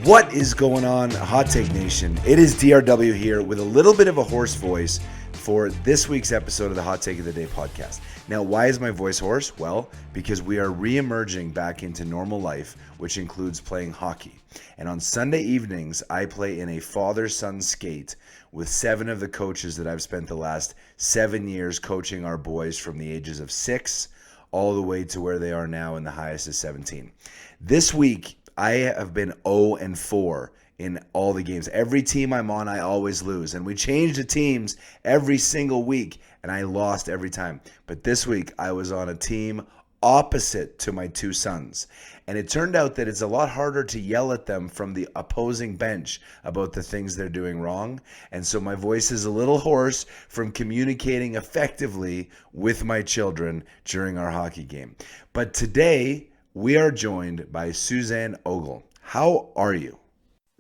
What is going on, Hot Take Nation? It is DRW here with a little bit of a hoarse voice for this week's episode of the Hot Take of the Day podcast. Now, why is my voice hoarse? Well, because we are re-emerging back into normal life, which includes playing hockey. And on Sunday evenings, I play in a father-son skate with 7 of the coaches that I've spent the last 7 years coaching our boys from the ages of 6 all the way to where they are now, and the highest is 17. This week, I have been 0-4 in all the games. Every team I'm on, I always lose. And we change the teams every single week, and I lost every time. But this week, I was on a team opposite to my 2 sons. And it turned out that it's a lot harder to yell at them from the opposing bench about the things they're doing wrong. And so my voice is a little hoarse from communicating effectively with my children during our hockey game. But today, we are joined by Suzanne Ogle. How are you?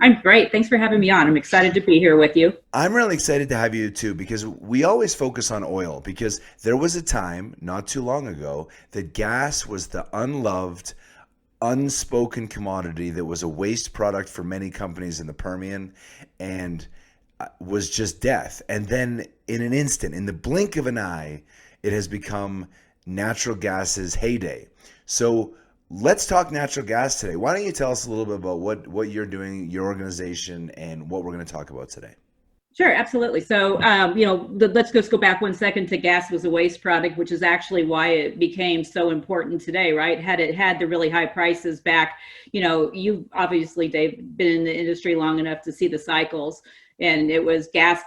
I'm great. Thanks for having me on. I'm excited to be here with you. I'm really excited to have you too, because we always focus on oil, because there was a time not too long ago that gas was the unloved, unspoken commodity that was a waste product for many companies in the Permian and was just death. And then in an instant, in the blink of an eye, it has become natural gas's heyday. So let's talk natural gas today. Why don't you tell us a little bit about what you're doing, your organization, and what we're going to talk about today? Sure, absolutely. So, let's just go back 1 second to gas was a waste product, which is actually why it became so important today, right? Had it had the really high prices back, you obviously, Dave, been in the industry long enough to see the cycles. And it was gas,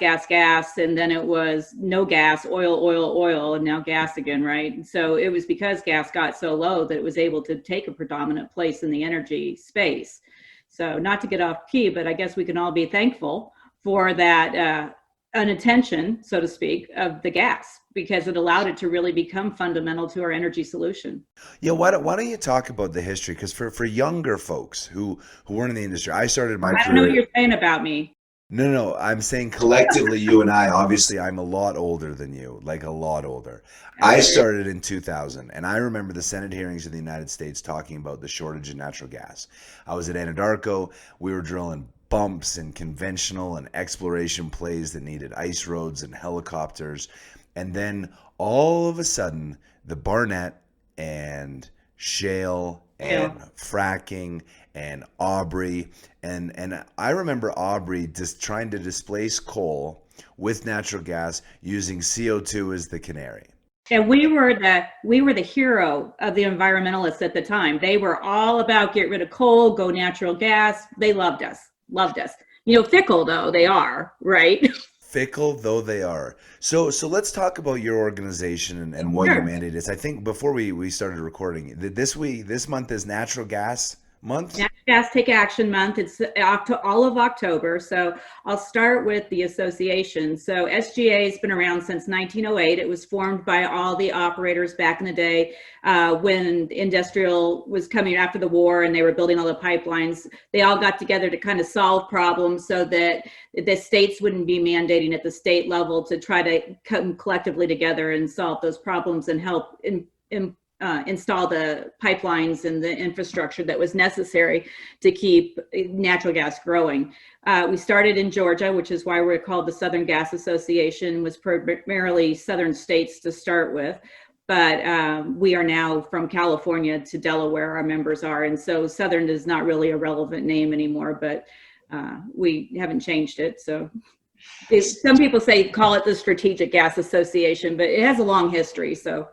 and then it was no gas, oil, and now gas again, right? And so it was because gas got so low that it was able to take a predominant place in the energy space. So not to get off key, but I guess we can all be thankful for that inattention, so to speak, of the gas, because it allowed it to really become fundamental to our energy solution. Yeah, why don't you talk about the history? Because for younger folks who weren't in the industry, I started my career. I don't know what you're saying about me. No, I'm saying collectively, you and I, obviously I'm a lot older than you, like a lot older. I started in 2000, and I remember the Senate hearings in the United States talking about the shortage of natural gas. I was at Anadarko. We were drilling bumps and conventional and exploration plays that needed ice roads and helicopters. And then all of a sudden, the Barnett and shale and fracking and Aubrey, and I remember Aubrey just trying to displace coal with natural gas using CO2 as the canary. And we were the hero of the environmentalists at the time. They were all about get rid of coal, go natural gas. They loved us. Fickle though they are, right? Fickle though they are. So let's talk about your organization and what your mandate is. I think before we started recording, this month is Natural Gas Month? Natural Gas Take Action Month. It's all of October. So I'll start with the association. So SGA has been around since 1908. It was formed by all the operators back in the day when industrial was coming after the war and they were building all the pipelines. They all got together to kind of solve problems so that the states wouldn't be mandating at the state level, to try to come collectively together and solve those problems and help install the pipelines and the infrastructure that was necessary to keep natural gas growing. We started in Georgia, which is why we're called the Southern Gas Association, was primarily southern states to start with. But we are now from California to Delaware, our members are. And so Southern is not really a relevant name anymore, but we haven't changed it. So some people call it the Strategic Gas Association, but it has a long history. So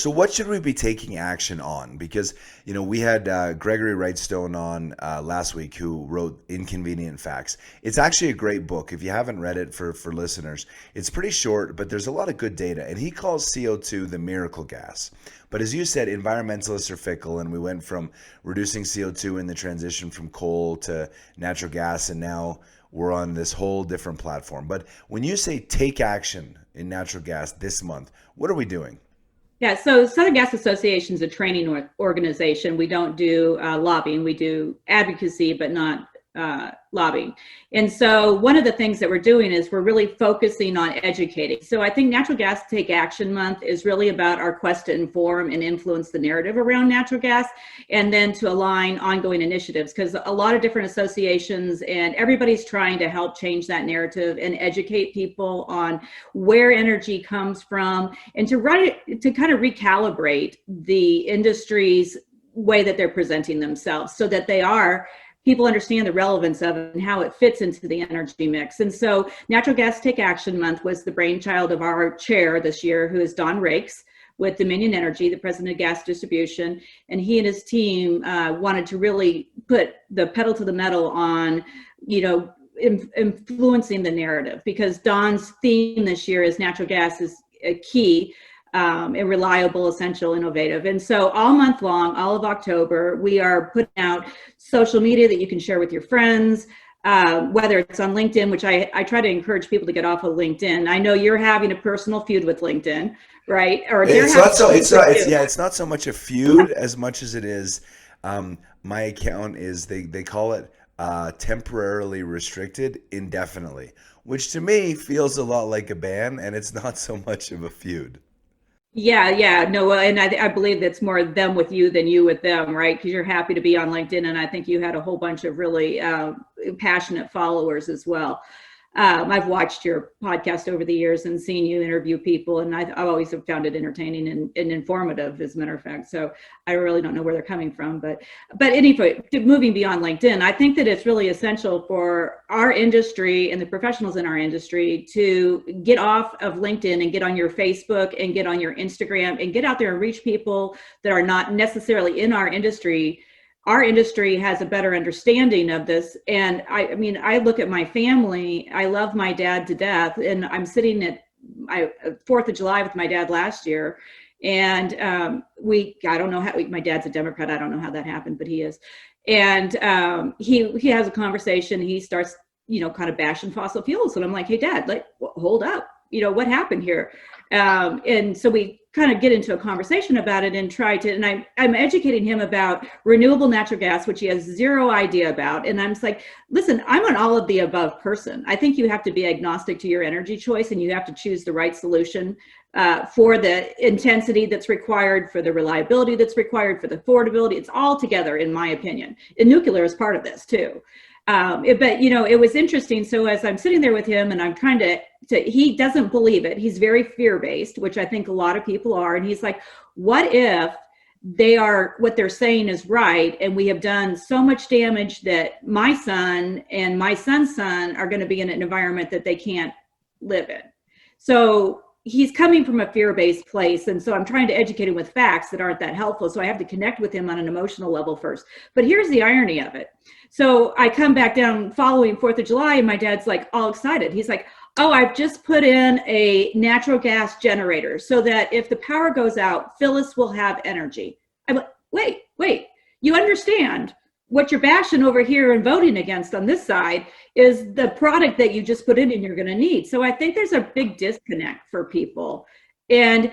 what should we be taking action on? Because, we had Gregory Wrightstone on last week, who wrote Inconvenient Facts. It's actually a great book. If you haven't read it, for listeners, it's pretty short, but there's a lot of good data. And he calls CO2 the miracle gas. But as you said, environmentalists are fickle, and we went from reducing CO2 in the transition from coal to natural gas, and now we're on this whole different platform. But when you say take action in natural gas this month, what are we doing? Yeah, so Southern Gas Association is a training organization. We don't do lobbying. We do advocacy, but not lobbying. And so one of the things that we're doing is we're really focusing on educating. So I think Natural Gas Take Action Month is really about our quest to inform and influence the narrative around natural gas, and then to align ongoing initiatives, because a lot of different associations and everybody's trying to help change that narrative and educate people on where energy comes from, and to kind of recalibrate the industry's way that they're presenting themselves, so that people understand the relevance of it and how it fits into the energy mix. And so Natural Gas Take Action Month was the brainchild of our chair this year, who is Don Rakes with Dominion Energy, the president of gas distribution. And he and his team wanted to really put the pedal to the metal on, influencing the narrative, because Don's theme this year is natural gas is a key, and reliable, essential, innovative. And so all month long, all of October, we are putting out social media that you can share with your friends, whether it's on LinkedIn, which I try to encourage people to get off of LinkedIn. I know you're having a personal feud with LinkedIn, right? Or it's not so much a feud as much as it is, my account is, they call it temporarily restricted indefinitely, which to me feels a lot like a ban, and it's not so much of a feud. Yeah, no, and I believe it's more them with you than you with them, right? Because you're happy to be on LinkedIn, and I think you had a whole bunch of really passionate followers as well. I've watched your podcast over the years and seen you interview people, and I've always found it entertaining and informative, as a matter of fact. So I really don't know where they're coming from, but anyway, moving beyond LinkedIn, I think that it's really essential for our industry and the professionals in our industry to get off of LinkedIn and get on your Facebook and get on your Instagram and get out there and reach people that are not necessarily in our industry. Our industry has a better understanding of this. And I mean, I look at my family, I love my dad to death, and I'm sitting at 4th of July with my dad last year. And I don't know how, my dad's a Democrat, I don't know how that happened, but he is. And he has a conversation, he starts, kind of bashing fossil fuels. And I'm like, hey, Dad, hold up, what happened here? And so we kind of get into a conversation about it and I'm educating him about renewable natural gas, which he has zero idea about. And I'm just like, listen, I'm an all of the above person. I think you have to be agnostic to your energy choice, and you have to choose the right solution for the intensity that's required, for the reliability that's required, for the affordability. It's all together, in my opinion. And nuclear is part of this too. But it was interesting. So as I'm sitting there with him and I'm trying to he doesn't believe it. He's very fear-based, which I think a lot of people are. And he's like, what if what they're saying is right, and we have done so much damage that my son and my son's son are going to be in an environment that they can't live in? So he's coming from a fear-based place. And so I'm trying to educate him with facts that aren't that helpful. So I have to connect with him on an emotional level first. But here's the irony of it. So I come back down following 4th of July, and my dad's like all excited. He's like, oh, I've just put in a natural gas generator so that if the power goes out, Phyllis will have energy. I'm like, wait, you understand what you're bashing over here and voting against on this side is the product that you just put in and you're going to need. So I think there's a big disconnect for people. And,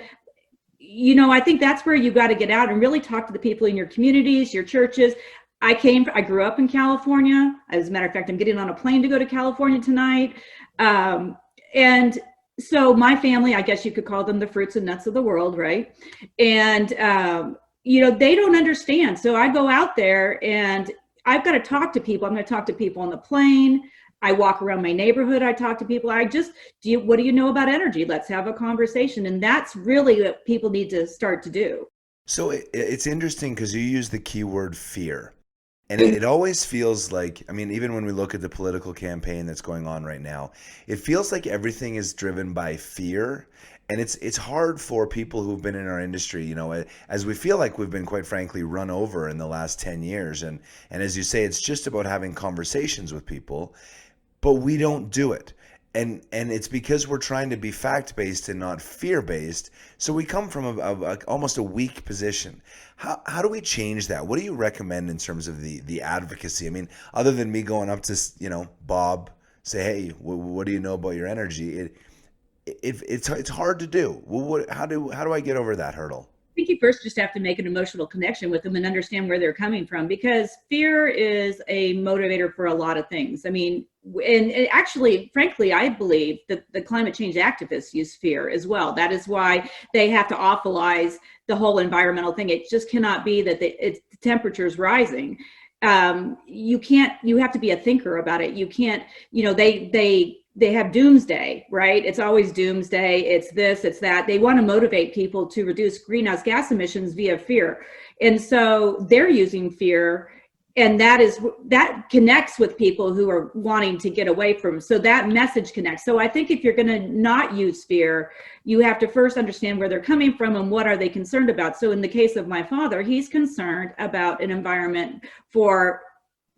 I think that's where you got to get out and really talk to the people in your communities, your churches. I grew up in California. As a matter of fact, I'm getting on a plane to go to California tonight. And so my family, I guess you could call them the fruits and nuts of the world, right? And, they don't understand. So I go out there and I've got to talk to people. I'm going to talk to people on the plane. I walk around my neighborhood. I talk to people. What do you know about energy? Let's have a conversation. And that's really what people need to start to do. So it's interesting because you use the keyword fear. And it always feels like, even when we look at the political campaign that's going on right now, it feels like everything is driven by fear. And it's hard for people who've been in our industry, as we feel like we've been, quite frankly, run over in the last 10 years. And as you say, it's just about having conversations with people, but we don't do it. And it's because we're trying to be fact-based and not fear-based. So we come from almost a weak position. How do we change that? What do you recommend in terms of the advocacy? Other than me going up to, Bob, say, hey, what do you know about your energy? It's hard to do. How do I get over that hurdle? think you first just have to make an emotional connection with them and understand where they're coming from, because fear is a motivator for a lot of things. I mean, and actually, frankly, I believe that the climate change activists use fear as well. That is why they have to awfulize the whole environmental thing. It just cannot be that the temperature's rising. You have to be a thinker about it. You can't, they have doomsday, right? It's always doomsday. It's this, it's that. They want to motivate people to reduce greenhouse gas emissions via fear. And so they're using fear, and that connects with people who are wanting to get away from. So that message connects. So I think if you're going to not use fear, you have to first understand where they're coming from and what are they concerned about. So in the case of my father, he's concerned about an environment for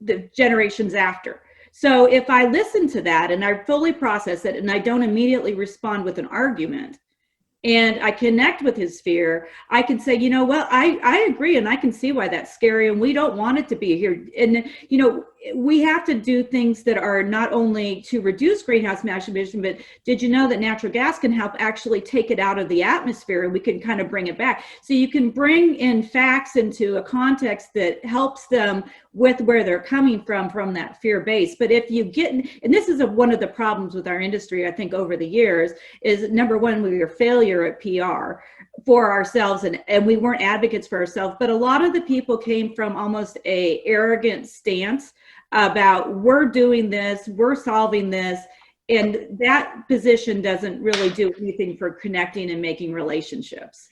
the generations after. So if I listen to that and I fully process it and I don't immediately respond with an argument, and I connect with his fear, I can say, well, I agree, and I can see why that's scary, and we don't want it to be here. And, we have to do things that are not only to reduce greenhouse gas emissions, but did you know that natural gas can help actually take it out of the atmosphere, and we can kind of bring it back? So you can bring in facts into a context that helps them with where they're coming from that fear base. But if you get, and this is one of the problems with our industry, I think, over the years, is number one, we were failure at PR for ourselves, and we weren't advocates for ourselves. But a lot of the people came from almost a arrogant stance about, we're doing this, we're solving this, and that position doesn't really do anything for connecting and making relationships.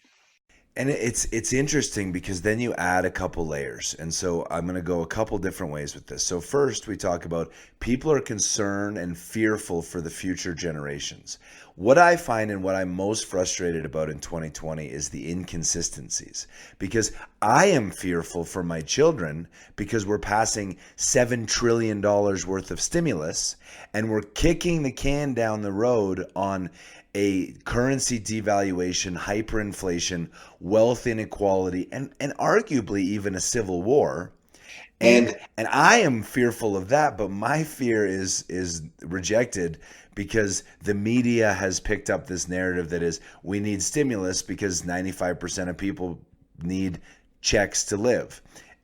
And it's interesting because then you add a couple layers. And so I'm going to go a couple different ways with this. So first, we talk about people are concerned and fearful for the future generations. What I find and what I'm most frustrated about in 2020 is the inconsistencies, because I am fearful for my children because we're passing $7 trillion worth of stimulus and we're kicking the can down the road on a currency devaluation, hyperinflation, wealth inequality, and arguably even a civil war. And I am fearful of that, but my fear is rejected because the media has picked up this narrative that is, we need stimulus because 95% of people need checks to live.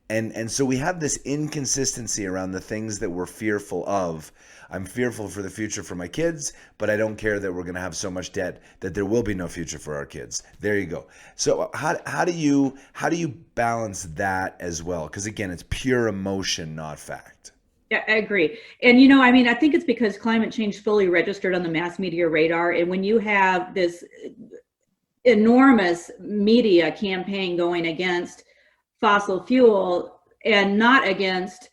And so we have this inconsistency around the things that we're fearful of. I'm fearful for the future for my kids, but I don't care that we're going to have so much debt that there will be no future for our kids. There you go. So how do you balance that as well? Because again, it's pure emotion, not fact. Yeah, I agree. And, I think it's because climate change fully registered on the mass media radar. And when you have this enormous media campaign going against fossil fuel and not against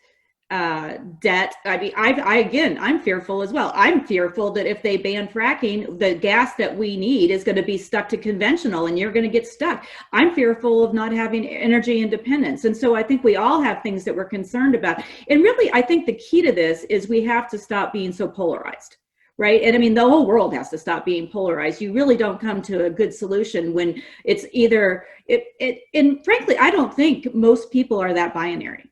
debt. I mean, I'm fearful as well. I'm fearful that if they ban fracking, the gas that we need is going to be stuck to conventional and you're going to get stuck. I'm fearful of not having energy independence. And so I think we all have things that we're concerned about. And really, I think the key to this is we have to stop being so polarized. Right. And I mean, the whole world has to stop being polarized. You really don't come to a good solution when it's either and frankly, I don't think most people are that binary.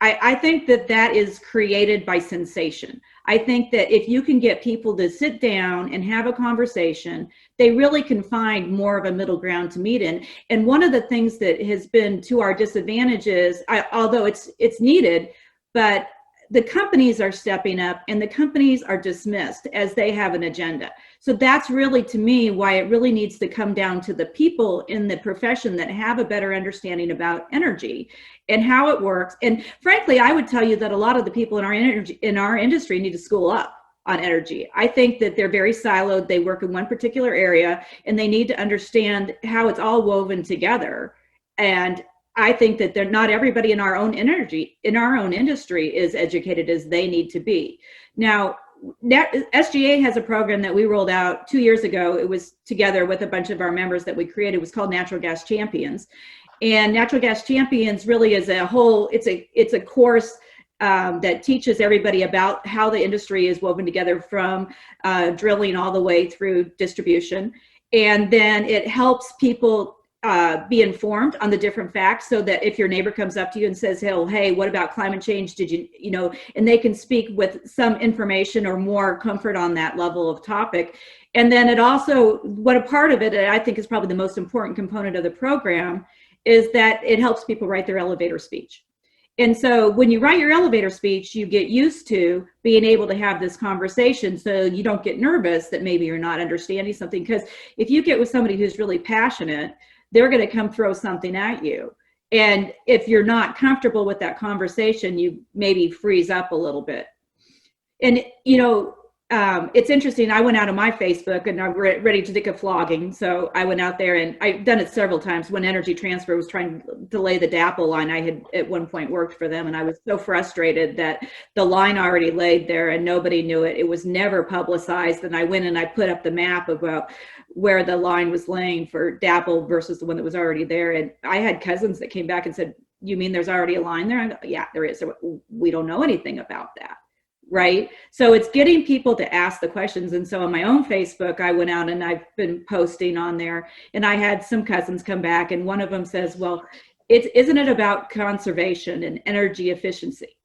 I think that is created by sensation. I think that if you can get people to sit down and have a conversation, they really can find more of a middle ground to meet in. And one of the things that has been to our disadvantage is, although it's needed, but the companies are stepping up and the companies are dismissed as they have an agenda. So that's really, to me, why it really needs to come down to the people in the profession that have a better understanding about energy and how it works. And frankly, I would tell you that a lot of the people in our industry need to school up on energy. I think that they're very siloed. They work in one particular area and they need to understand how it's all woven together. And I think that not everybody in our own industry is educated as they need to be. Now, SGA has a program that we rolled out 2 years ago. It was together with a bunch of our members that we created. It was called Natural Gas Champions. And Natural Gas Champions really is it's a course that teaches everybody about how the industry is woven together from drilling all the way through distribution. And then it helps people be informed on the different facts, so that if your neighbor comes up to you and says, hey, what about climate change? Did you, and they can speak with some information or more comfort on that level of topic. And then it also, what a part of it, I think is probably the most important component of the program, is that it helps people write their elevator speech. And so when you write your elevator speech, you get used to being able to have this conversation, so you don't get nervous that maybe you're not understanding something. Because if you get with somebody who's really passionate, they're going to come throw something at you. And if you're not comfortable with that conversation, you maybe freeze up a little bit. And, it's interesting. I went out on my Facebook and I'm ready to take a flogging. So I went out there, and I've done it several times. When Energy Transfer was trying to delay the DAPL line, I had at one point worked for them, and I was so frustrated that the line already laid there and nobody knew it. It was never publicized. And I went and I put up the map about where the line was laying for DAPL versus the one that was already there. And I had cousins that came back and said, "You mean there's already a line there?" I go, "Yeah, there is." So we don't know anything about that. Right. So it's getting people to ask the questions. And so on my own Facebook, I went out and I've been posting on there, and I had some cousins come back, and one of them says, "Well, isn't it about conservation and energy efficiency?"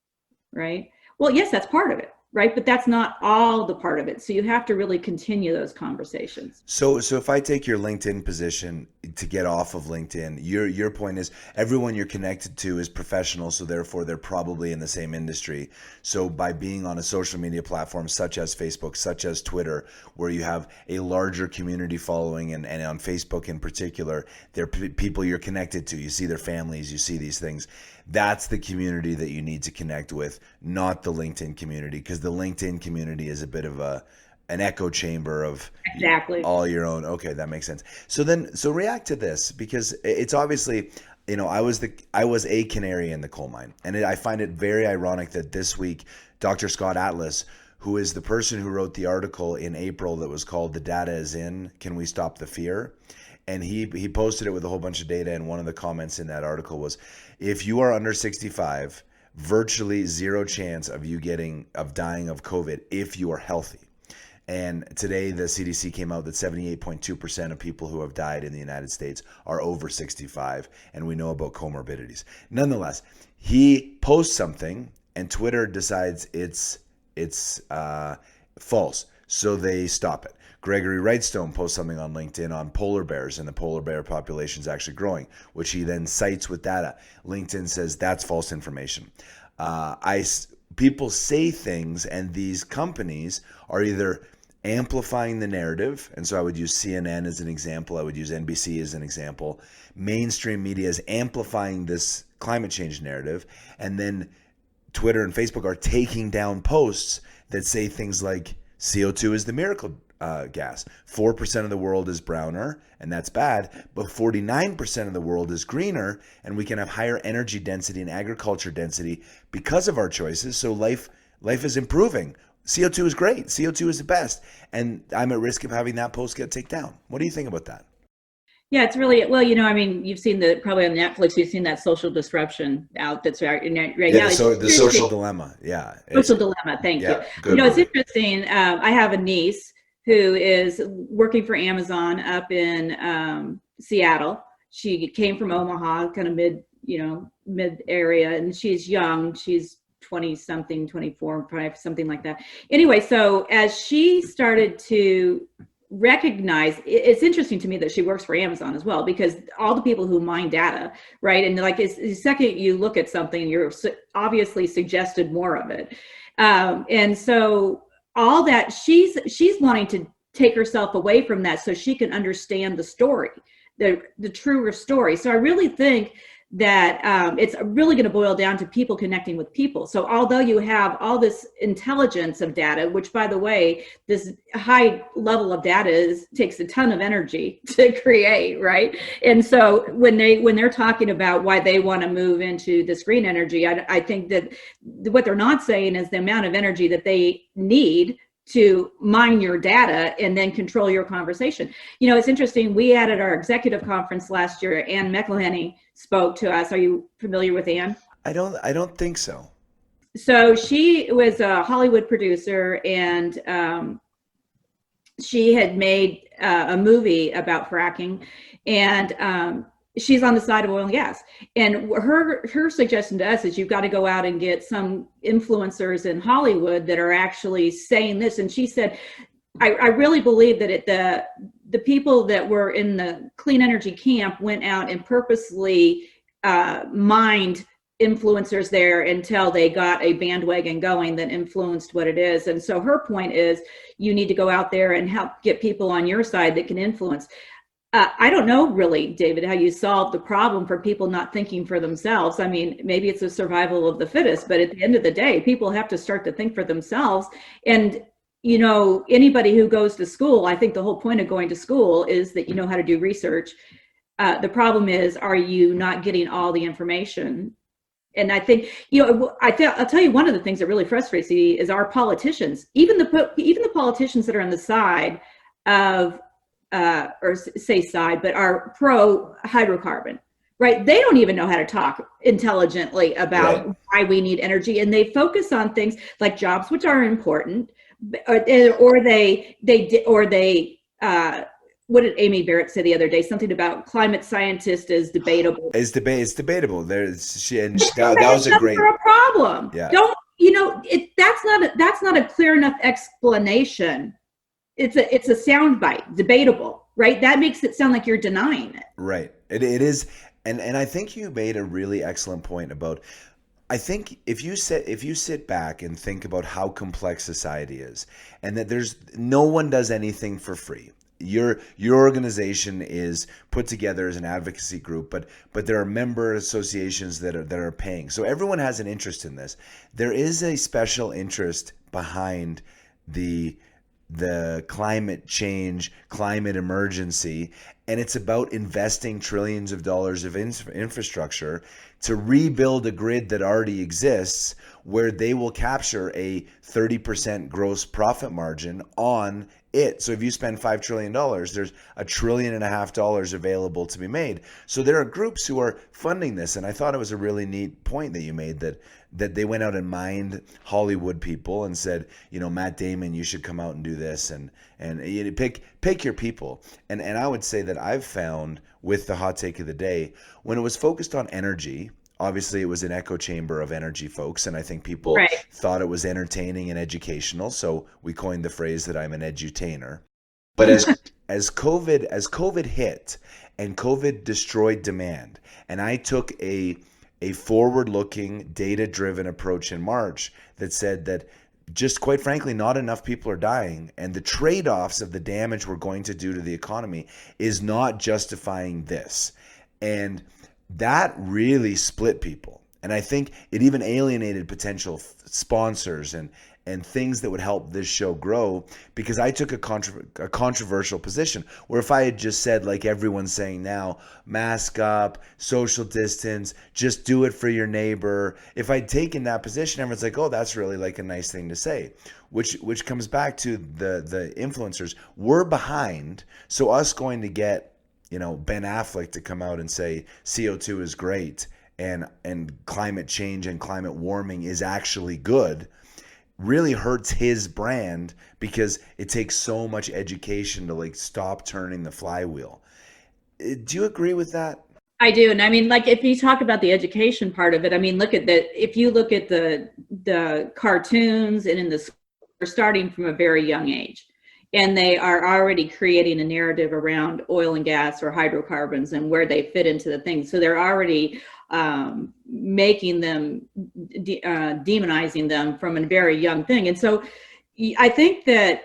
Right. Well, yes, that's part of it. Right. But that's not all the part of it. So you have to really continue those conversations. So if I take your LinkedIn position to get off of LinkedIn, your point is everyone you're connected to is professional, so therefore they're probably in the same industry. So by being on a social media platform such as Facebook, such as Twitter, where you have a larger community following, and on Facebook in particular, they're people you're connected to. You see their families, you see these things. That's the community that you need to connect with, not the LinkedIn community, because the LinkedIn community is a bit of an echo chamber of Exactly all your own. Okay, that makes sense. So react to this, because it's obviously, I was a canary in the coal mine, and I find it very ironic that this week, Dr. Scott Atlas, who is the person who wrote the article in April that was called "The Data Is In, Can We Stop the Fear?" And he posted it with a whole bunch of data, and one of the comments in that article was, if you are under 65, virtually zero chance of dying of COVID if you are healthy. And today the CDC came out that 78.2% of people who have died in the United States are over 65, and we know about comorbidities. Nonetheless, he posts something and Twitter decides it's false, so they stop it. Gregory Wrightstone posts something on LinkedIn on polar bears, and the polar bear population is actually growing, which he then cites with data. LinkedIn says that's false information. People say things, and these companies are either amplifying the narrative, and so I would use CNN as an example. I would use NBC as an example. Mainstream media is amplifying this climate change narrative, and then Twitter and Facebook are taking down posts that say things like CO2 is the miracle gas. 4% of the world is browner, and that's bad, but 49% of the world is greener, and we can have higher energy density and agriculture density because of our choices. So life is improving. CO2 is great. CO2 is the best. And I'm at risk of having that post get taken down. What do you think about that? Yeah, it's really, well, you've seen probably on Netflix, you've seen that social disruption out that's right now. The social dilemma. Yeah. Social dilemma. Thank you. It's interesting. I have a niece who is working for Amazon up in Seattle. She came from Omaha, kind of mid area, and she's young. She's 20 something, 24, probably something like that. Anyway, so as she started to recognize, it's interesting to me that she works for Amazon as well, because all the people who mine data, right? And like the second you look at something, you're obviously suggested more of it. And so all that, she's wanting to take herself away from that so she can understand the story, the truer story. So I really think that it's really going to boil down to people connecting with people. So although you have all this intelligence of data, which by the way, this high level of data takes a ton of energy to create, right? And so when they're talking about why they want to move into this green energy, I think that what they're not saying is the amount of energy that they need to mine your data and then control your conversation. It's interesting. We had at our executive conference last year, Ann McElhenney spoke to us. Are you familiar with Ann? I don't think so. So she was a Hollywood producer and she had made a movie about fracking, and she's on the side of oil and gas. And her suggestion to us is you've got to go out and get some influencers in Hollywood that are actually saying this. And she said, I really believe that the people that were in the clean energy camp went out and purposely mined influencers there until they got a bandwagon going that influenced what it is. And so her point is you need to go out there and help get people on your side that can influence. I don't know really, David, how you solve the problem for people not thinking for themselves. I mean, maybe it's a survival of the fittest, but at the end of the day, people have to start to think for themselves. And you know, anybody who goes to school, I think the whole point of going to school is that you know how to do research. The problem is, are you not getting all the information? And I think, you know, I'll tell you, one of the things that really frustrates me is our politicians, even the politicians that are on the side of, or say side, but are pro hydrocarbon, right? They don't even know how to talk intelligently about why we need energy. And they focus on things like jobs, which are important, or they what did Amy Barrett say the other day? Something about climate scientist is debatable. It's debatable. That was a great problem. Yeah. Don't, you know, that's not a clear enough explanation. It's a soundbite, debatable, right? That makes it sound like you're denying it. Right. It is, and I think you made a really excellent point about. I think if you sit back and think about how complex society is, and that no one does anything for free. Your organization is put together as an advocacy group, but there are member associations that are paying. So everyone has an interest in this. There is a special interest behind the climate change, climate emergency, and it's about investing trillions of dollars of infrastructure to rebuild a grid that already exists, where they will capture a 30% gross profit margin on it. So if you spend $5 trillion, there's $1.5 trillion available to be made. So there are groups who are funding this. And I thought it was a really neat point that you made, that they went out and mined Hollywood people and said, you know, Matt Damon, you should come out and do this, and you know, pick your people. And I would say that I've found with the hot take of the day, when it was focused on energy, obviously it was an echo chamber of energy folks, and I think people thought it was entertaining and educational. So we coined the phrase that I'm an edutainer. But as COVID hit and COVID destroyed demand, and I took a forward-looking, data-driven approach in March that said that just quite frankly, not enough people are dying, and the trade-offs of the damage we're going to do to the economy is not justifying this. And that really split people. And I think it even alienated potential sponsors and things that would help this show grow, because I took a controversial position where if I had just said, like everyone's saying now, mask up, social distance, just do it for your neighbor. If I'd taken that position, everyone's like, oh, that's really like a nice thing to say, which comes back to the influencers. We're behind. So us going to get, you know, Ben Affleck to come out and say CO2 is great and climate change and climate warming is actually good really hurts his brand, because it takes so much education to like stop turning the flywheel. Do you agree with that? I do. And I mean, like, if you talk about the education part of it, I mean, if you look at the cartoons and in the, they're starting from a very young age, and they are already creating a narrative around oil and gas or hydrocarbons and where they fit into the thing. So they're already making them, demonizing them from a very young thing. And so I think that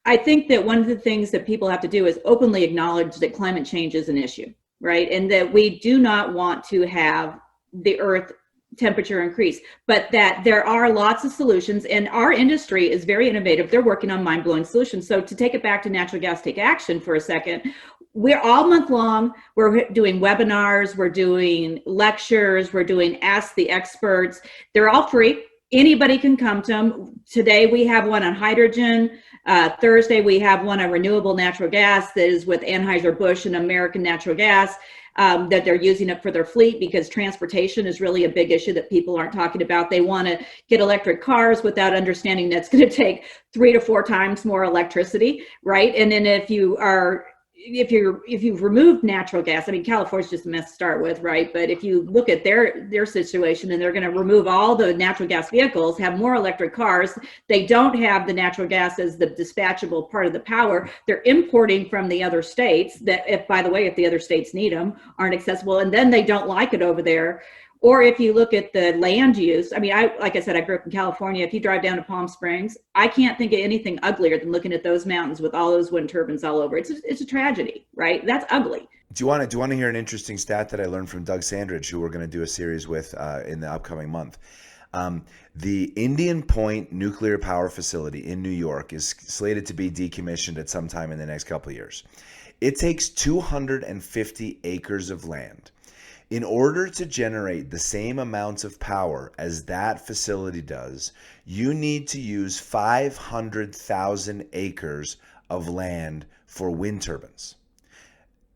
one of the things that people have to do is openly acknowledge that climate change is an issue, right? And that we do not want to have the Earth temperature increase, but that there are lots of solutions, and our industry is very innovative. They're working on mind-blowing solutions. So to take it back to Natural Gas Take Action for a second, we're all month long, we're doing webinars, we're doing lectures, we're doing Ask the Experts. They're all free. Anybody can come to them. Today we have one on hydrogen. Thursday we have one on renewable natural gas that is with Anheuser-Busch and American Natural Gas. that they're using it for their fleet, because transportation is really a big issue that people aren't talking about. They want to get electric cars without understanding that's going to take 3 to 4 times more electricity, right? And then if you've removed natural gas, I mean, California's just a mess to start with, right? But if you look at their situation, and they're going to remove all the natural gas vehicles, have more electric cars, they don't have the natural gas as the dispatchable part of the power. They're importing from the other states that, if, by the way, if the other states need them, aren't accessible, and then they don't like it over there. Or if you look at the land use, I mean, like I said, I grew up in California. If you drive down to Palm Springs, I can't think of anything uglier than looking at those mountains with all those wind turbines all over. It's a tragedy, right? That's ugly. Do you want to hear an interesting stat that I learned from Doug Sandridge, who we're going to do a series with in the upcoming month? The Indian Point nuclear power facility in New York is slated to be decommissioned at some time in the next couple of years. It takes 250 acres of land. In order to generate the same amounts of power as that facility does, you need to use 500,000 acres of land for wind turbines.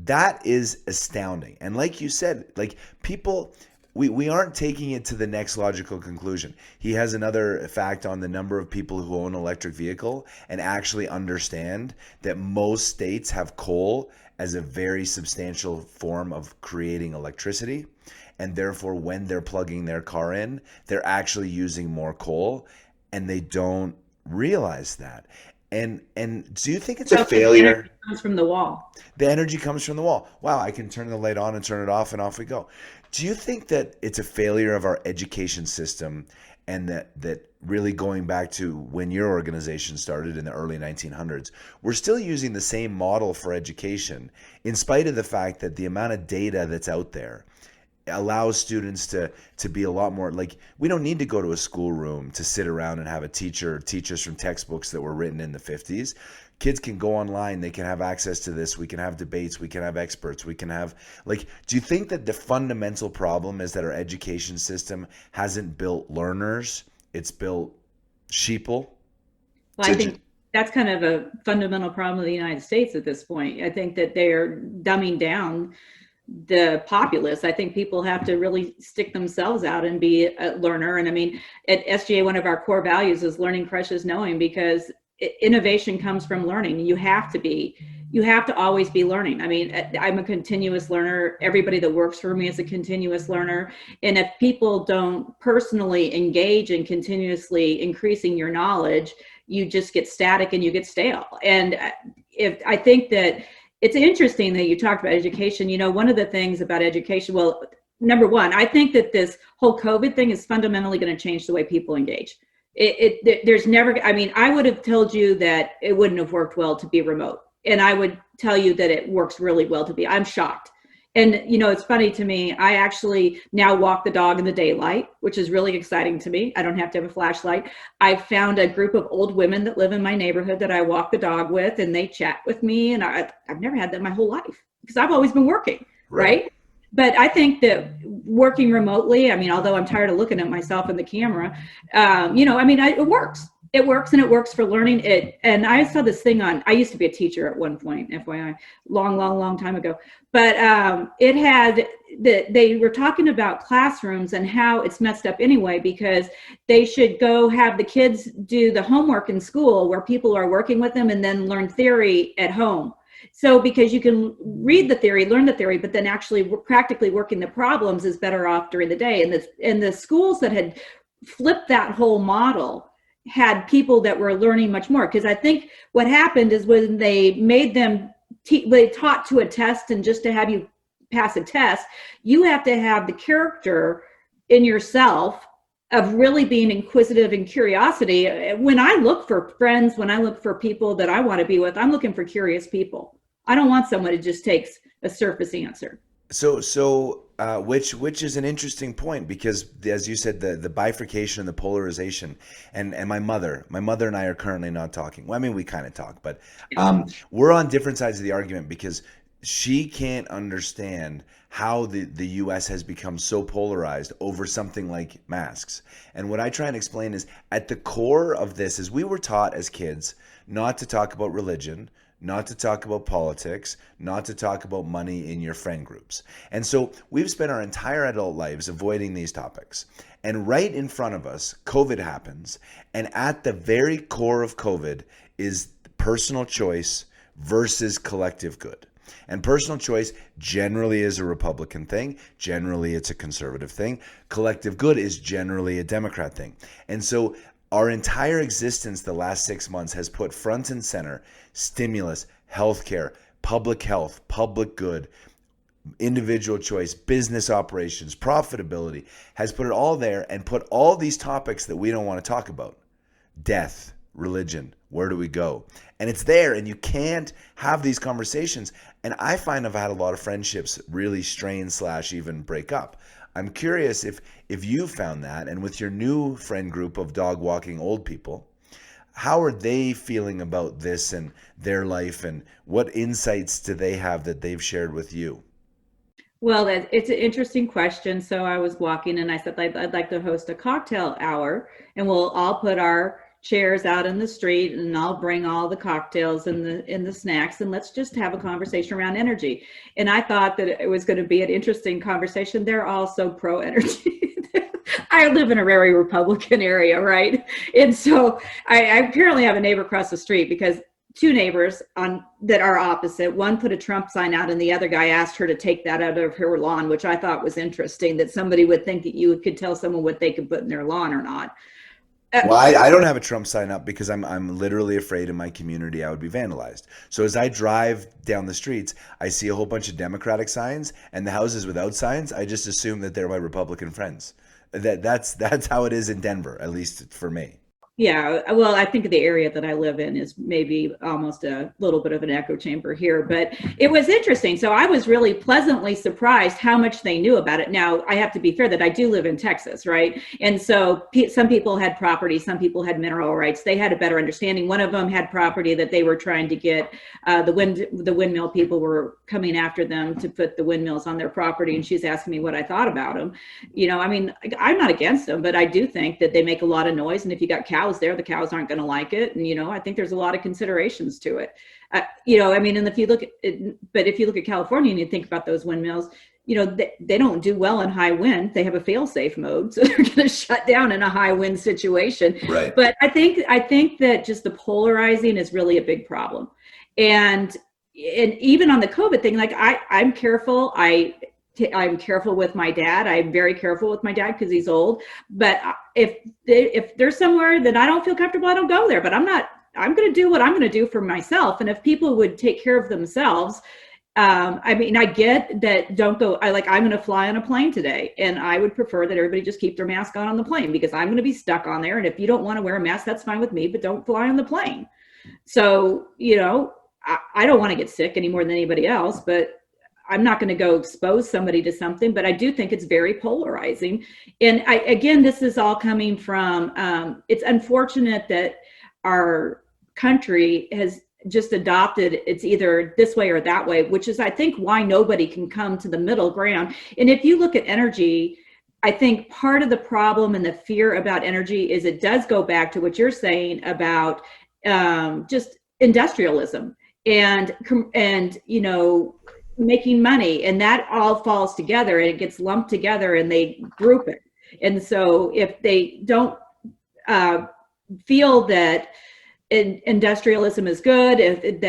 That is astounding. And like you said, like people, we aren't taking it to the next logical conclusion. He has another fact on the number of people who own an electric vehicle and actually understand that most states have coal as a very substantial form of creating electricity. And therefore, when they're plugging their car in, they're actually using more coal, and they don't realize that. And do you think it's a failure? The energy comes from the wall. The energy comes from the wall. Wow, I can turn the light on and turn it off, and off we go. Do you think that it's a failure of our education system, and that really going back to when your organization started in the early 1900s, we're still using the same model for education, in spite of the fact that the amount of data that's out there allows students to be a lot more like, we don't need to go to a schoolroom to sit around and have a teacher teach us from textbooks that were written in the 50s. Kids can go online, they can have access to this, we can have debates, we can have experts, we can have, like, do you think that the fundamental problem is that our education system hasn't built learners, it's built sheeple? Well, I think that's kind of a fundamental problem of the United States at this point. I think that they're dumbing down the populace. I think people have to really stick themselves out and be a learner. And I mean, at SGA, one of our core values is learning crushes knowing, because innovation comes from learning. You have to always be learning. I mean, I'm a continuous learner. Everybody that works for me is a continuous learner. And if people don't personally engage in continuously increasing your knowledge, you just get static and you get stale. And I think that it's interesting that you talked about education. You know, one of the things about education, well, number one, I think that this whole COVID thing is fundamentally going to change the way people engage. There's never, I mean, I would have told you that it wouldn't have worked well to be remote. And I would tell you that it works really well to be. I'm shocked. And, you know, it's funny to me, I actually now walk the dog in the daylight, which is really exciting to me. I don't have to have a flashlight. I found a group of old women that live in my neighborhood that I walk the dog with, and they chat with me. And I've never had that my whole life, because I've always been working, right? But I think that working remotely, I mean, although I'm tired of looking at myself in the camera, you know, I mean, it works. It works, and it works for learning it. And I saw this thing I used to be a teacher at one point, FYI, long time ago. But they were talking about classrooms and how it's messed up anyway, because they should go have the kids do the homework in school where people are working with them, and then learn theory at home. So because you can read the theory, learn the theory, but then actually practically working the problems is better off during the day. And the schools that had flipped that whole model had people that were learning much more. Because I think what happened is when they made them, they taught to a test, and just to have you pass a test, you have to have the character in yourself of really being inquisitive and curiosity. When I look for friends, when I look for people that I want to be with, I'm looking for curious people. I don't want someone who just takes a surface answer. Which is an interesting point, because as you said, the bifurcation and the polarization, and my mother and I are currently not talking. Well, I mean, we kind of talk, but we're on different sides of the argument, because she can't understand how the US has become so polarized over something like masks. And what I try and explain is, at the core of this is, we were taught as kids not to talk about religion, not to talk about politics, not to talk about money in your friend groups. And so we've spent our entire adult lives avoiding these topics. And right in front of us, COVID happens. And at the very core of COVID is personal choice versus collective good. And personal choice generally is a Republican thing. Generally, it's a conservative thing. Collective good is generally a Democrat thing. And so our entire existence the last 6 months has put front and center stimulus, healthcare, public health, public good, individual choice, business operations, profitability, has put it all there and put all these topics that we don't want to talk about. Death, religion, where do we go? And it's there, and you can't have these conversations. And I find I've had a lot of friendships really strain / even break up. I'm curious if you found that, and with your new friend group of dog walking old people, how are they feeling about this and their life, and what insights do they have that they've shared with you? Well, it's an interesting question. So I was walking and I said, I'd like to host a cocktail hour, and we'll all put our chairs out in the street, and I'll bring all the cocktails and the snacks, and let's just have a conversation around energy. And I thought that it was going to be an interesting conversation. They're all so pro energy. I live in a very Republican area, right? And so I apparently have a neighbor across the street, because two neighbors that are opposite, one put a Trump sign out and the other guy asked her to take that out of her lawn, which I thought was interesting, that somebody would think that you could tell someone what they could put in their lawn or not. Well, I don't have a Trump sign up because I'm literally afraid in my community I would be vandalized. So as I drive down the streets, I see a whole bunch of Democratic signs, and the houses without signs, I just assume that they're my Republican friends. That's how it is in Denver, at least for me. Yeah, well, I think the area that I live in is maybe almost a little bit of an echo chamber here, but it was interesting. So I was really pleasantly surprised how much they knew about it. Now, I have to be fair that I do live in Texas, right? And so some people had property, some people had mineral rights. They had a better understanding. One of them had property that they were trying to get, the windmill people were coming after them to put the windmills on their property, and she's asking me what I thought about them. I mean, I'm not against them, but I do think that they make a lot of noise, and if you got cows there, the cows aren't going to like it. And, I think there's a lot of considerations to it. I mean, and if you look at it, but if you look at California and you think about those windmills, they don't do well in high wind. They have a fail-safe mode, so they're going to shut down in a high wind situation. Right. But I think that just the polarizing is really a big problem. And even on the COVID thing, like I'm careful. I'm careful with my dad. I'm very careful with my dad because he's old. But if there's somewhere that I don't feel comfortable, I don't go there. But I'm going to do what I'm going to do for myself. And if people would take care of themselves, I mean, I get that. Don't go. I'm going to fly on a plane today, and I would prefer that everybody just keep their mask on the plane, because I'm going to be stuck on there. And if you don't want to wear a mask, that's fine with me, but don't fly on the plane. So, I don't want to get sick any more than anybody else, but I'm not going to go expose somebody to something. But I do think it's very polarizing. And again, this is all coming from, it's unfortunate that our country has just adopted it's either this way or that way, which is, I think, why nobody can come to the middle ground. And if you look at energy, I think part of the problem and the fear about energy is it does go back to what you're saying about just industrialism and making money, and that all falls together and it gets lumped together and they group it. And so if they don't feel that industrialism is good, if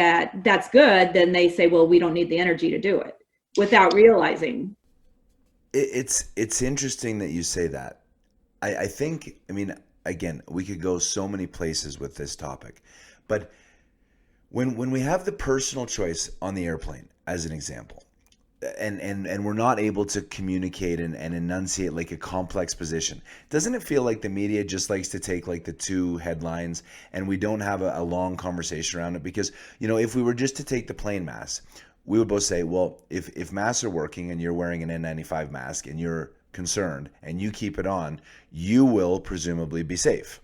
that's good, then they say, well, we don't need the energy to do it, without realizing. It's interesting that you say that. I think, I mean, again, we could go so many places with this topic, but when we have the personal choice on the airplane, as an example, and we're not able to communicate and enunciate like a complex position, doesn't it feel like the media just likes to take like the two headlines and we don't have a long conversation around it? Because, if we were just to take the plane mask, we would both say, well, if masks are working and you're wearing an N95 mask and you're concerned and you keep it on, you will presumably be safe.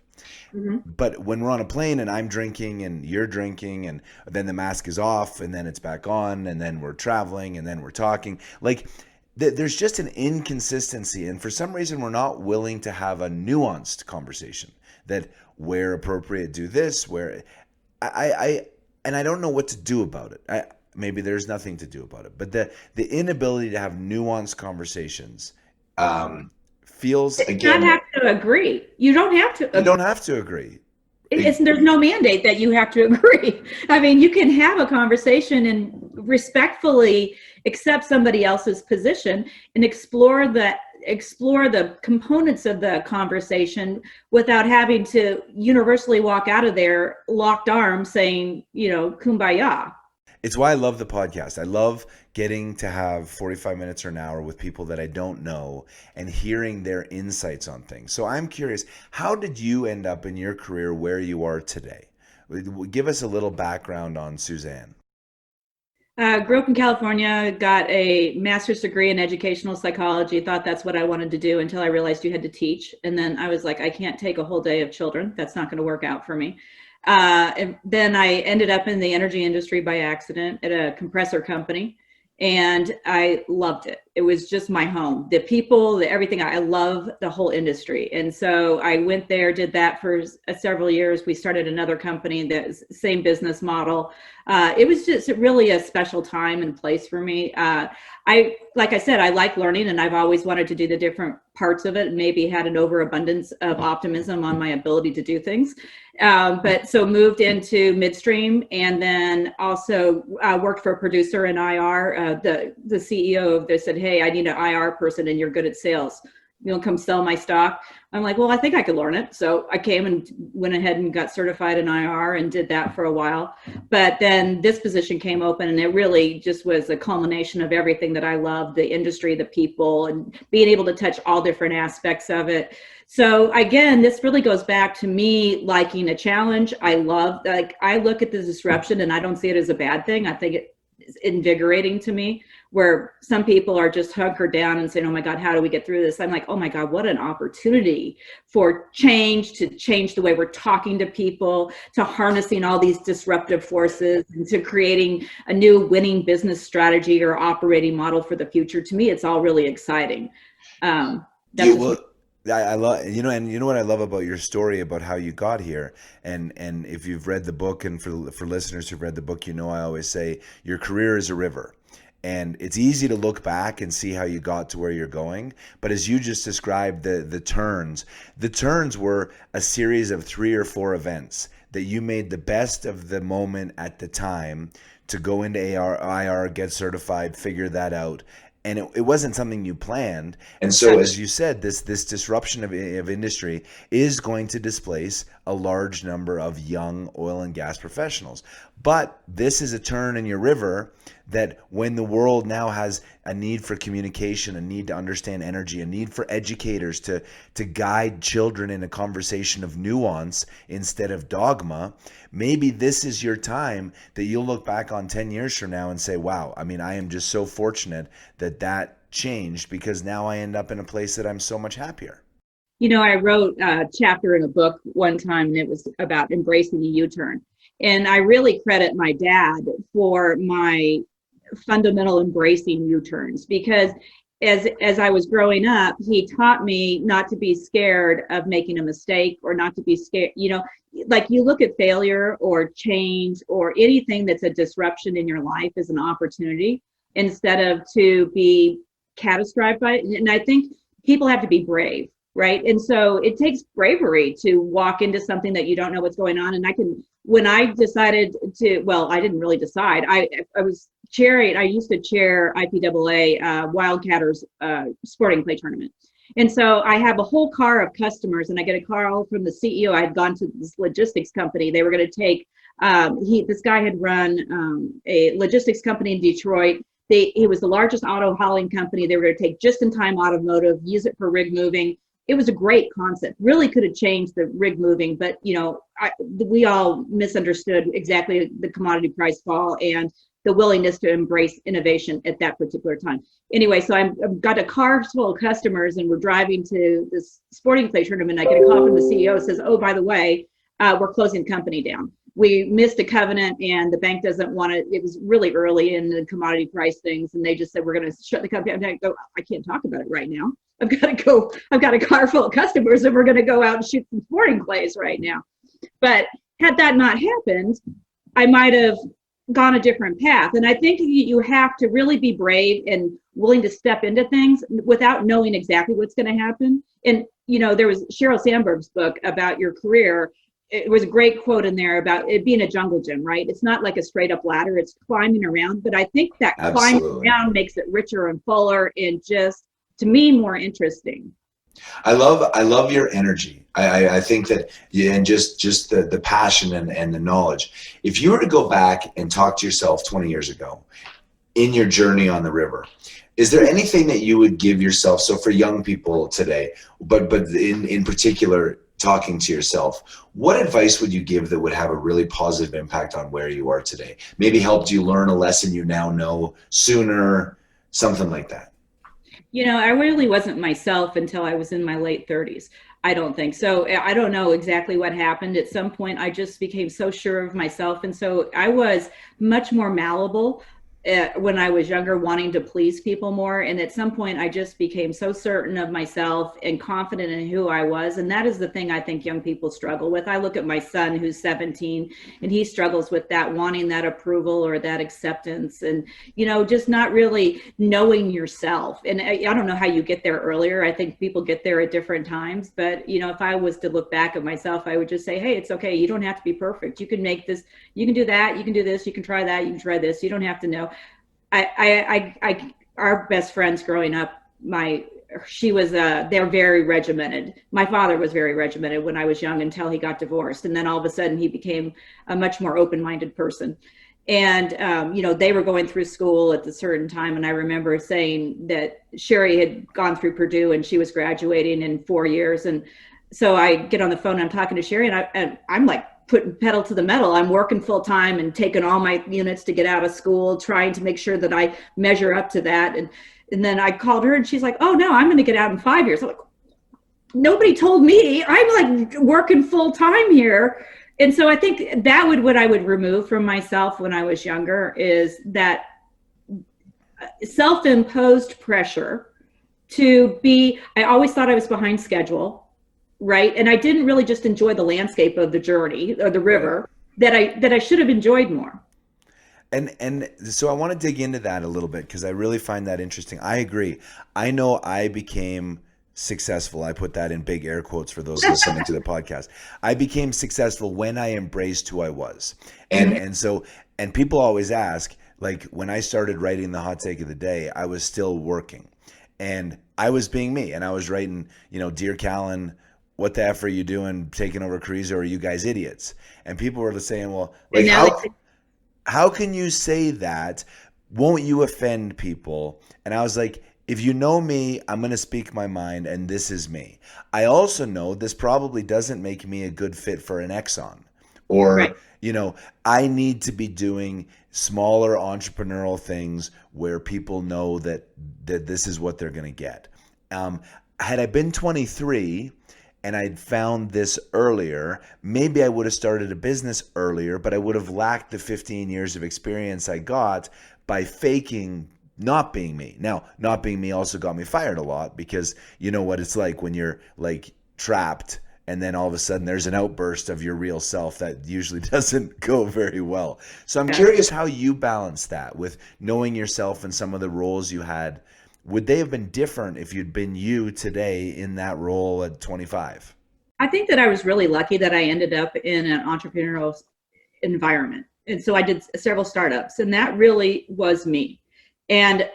Mm-hmm. But when we're on a plane and I'm drinking and you're drinking and then the mask is off and then it's back on and then we're traveling and then we're talking, like there's just an inconsistency. And for some reason, we're not willing to have a nuanced conversation that where appropriate do this, where and I don't know what to do about it. Maybe there's nothing to do about it, but the inability to have nuanced conversations feels, It's not again, have to agree. You don't have to you agree. don't have to agree. There's no mandate that you have to agree. I mean, you can have a conversation and respectfully accept somebody else's position and explore the components of the conversation without having to universally walk out of there locked arms saying, kumbaya. It's why I love the podcast. I love getting to have 45 minutes or an hour with people that I don't know and hearing their insights on things. So I'm curious, how did you end up in your career where you are today? Give us a little background on Suzanne. Grew up in California, got a master's degree in educational psychology, thought that's what I wanted to do until I realized you had to teach. And then I was like, I can't take a whole day of children. That's not going to work out for me. And then I ended up in the energy industry by accident at a compressor company, and I loved it. It was just my home. The people, everything. I love the whole industry. And so I went there, did that for several years. We started another company that's same business model. It was just really a special time and place for me. Like I said, I like learning, and I've always wanted to do the different parts of it, and maybe had an overabundance of optimism on my ability to do things. But so moved into midstream, and then also worked for a producer in IR. The CEO of this said, hey, I need an IR person and you're good at sales. You'll come sell my stock. I'm like, well, I think I could learn it. So I came and went ahead and got certified in IR and did that for a while. But then this position came open, and it really just was a culmination of everything that I love, the industry, the people, and being able to touch all different aspects of it. So again, this really goes back to me liking a challenge. I look at the disruption and I don't see it as a bad thing. I think it's invigorating to me, where some people are just hunkered down and saying, oh my God, how do we get through this? I'm like, oh my God, what an opportunity for change, to change the way we're talking to people, to harnessing all these disruptive forces, and to creating a new winning business strategy or operating model for the future. To me, it's all really exciting. I love, and you know what I love about your story about how you got here, and if you've read the book, and for listeners who've read the book, I always say your career is a river, and it's easy to look back and see how you got to where you're going. But as you just described, the turns were a series of 3 or 4 events that you made the best of the moment at the time to go into IR, get certified, figure that out. And it wasn't something you planned. And so, as you said, this disruption of industry is going to displace a large number of young oil and gas professionals. But this is a turn in your river that when the world now has a need for communication, a need to understand energy, a need for educators to guide children in a conversation of nuance instead of dogma, maybe this is your time that you'll look back on 10 years from now and say, wow, I mean, I am just so fortunate that changed, because now I end up in a place that I'm so much happier. I wrote a chapter in a book one time, and it was about embracing the U-turn. And I really credit my dad for my fundamental embracing U-turns, because as I was growing up, he taught me not to be scared of making a mistake, or not to be scared, like you look at failure or change or anything that's a disruption in your life as an opportunity, instead of to be catastrophized by it. And I think people have to be brave, right? And so it takes bravery to walk into something that you don't know what's going on. And when I decided to, well, I didn't really decide. I used to chair IPAA Wildcatters sporting clay tournament. And so I have a whole car of customers, and I get a call from the CEO. I had gone to this logistics company. They were going to take, this guy had run a logistics company in Detroit. He was the largest auto hauling company. They were going to take just-in-time automotive, use it for rig moving. It was a great concept. Really could have changed the rig moving, but we all misunderstood exactly the commodity price fall and the willingness to embrace innovation at that particular time. Anyway, so I've got a car full of customers, and we're driving to this sporting clay tournament. I get a call from the CEO, says, oh, by the way, we're closing the company down. We missed a covenant, and the bank doesn't want it. It was really early in the commodity price things, and they just said, we're going to shut the company down. I can't talk about it right now. I've got a car full of customers, and we're going to go out and shoot some sporting clays right now. But had that not happened, I might have gone a different path. And I think you have to really be brave and willing to step into things without knowing exactly what's going to happen. And, there was Sheryl Sandberg's book about your career. It was a great quote in there about it being a jungle gym, right? It's not like a straight up ladder, it's climbing around. But I think that climbing around makes it richer and fuller and just, to me, more interesting. I love your energy. I think that, and just the passion and the knowledge. If you were to go back and talk to yourself 20 years ago in your journey on the river, is there anything that you would give yourself? So for young people today, but in particular, talking to yourself, what advice would you give that would have a really positive impact on where you are today? Maybe helped you learn a lesson you now know sooner, something like that. I really wasn't myself until I was in my late 30s. I don't think so. I don't know exactly what happened. At some point, I just became so sure of myself. And so I was much more malleable when I was younger, wanting to please people more. And at some point, I just became so certain of myself and confident in who I was. And that is the thing I think young people struggle with. I look at my son who's 17 and he struggles with that, wanting that approval or that acceptance and, just not really knowing yourself. And I don't know how you get there earlier. I think people get there at different times. But, if I was to look back at myself, I would just say, hey, it's okay. You don't have to be perfect. You can make this, you can do that, you can do this, you can try that, you can try this. You don't have to know. Our best friends growing up, they're very regimented. My father was very regimented when I was young until he got divorced. And then all of a sudden he became a much more open-minded person. And, they were going through school at a certain time. And I remember saying that Sherry had gone through Purdue and she was graduating in 4 years. And so I get on the phone and I'm talking to Sherry and I'm like, putting pedal to the metal. I'm working full time and taking all my units to get out of school, trying to make sure that I measure up to that. And then I called her and she's like, oh no, I'm going to get out in 5 years. I'm like, nobody told me. I'm like working full time here. And so I think that what I would remove from myself when I was younger is that self-imposed pressure to be, I always thought I was behind schedule. Right. And I didn't really just enjoy the landscape of the journey or the river that I should have enjoyed more. And so I want to dig into that a little bit because I really find that interesting. I agree. I know I became successful. I put that in big air quotes for those listening to the podcast. I became successful when I embraced who I was. And people always ask, like when I started writing the hot take of the day, I was still working and I was being me and I was writing, Dear Callan, what the F are you doing taking over Carrizo? Are you guys idiots? And people were saying, well, like how can you say that? Won't you offend people? And I was like, if you know me, I'm going to speak my mind and this is me. I also know this probably doesn't make me a good fit for an Exxon or, right. I need to be doing smaller entrepreneurial things where people know that this is what they're going to get. Had I been 23 and I'd found this earlier, maybe I would have started a business earlier, but I would have lacked the 15 years of experience I got by faking not being me. Now, not being me also got me fired a lot because you know what it's like when you're like trapped and then all of a sudden there's an outburst of your real self that usually doesn't go very well. So I'm curious how you balance that with knowing yourself and some of the roles you had. Would they have been different if you'd been you today in that role at 25? I think that I was really lucky that I ended up in an entrepreneurial environment. And so I did several startups and that really was me. And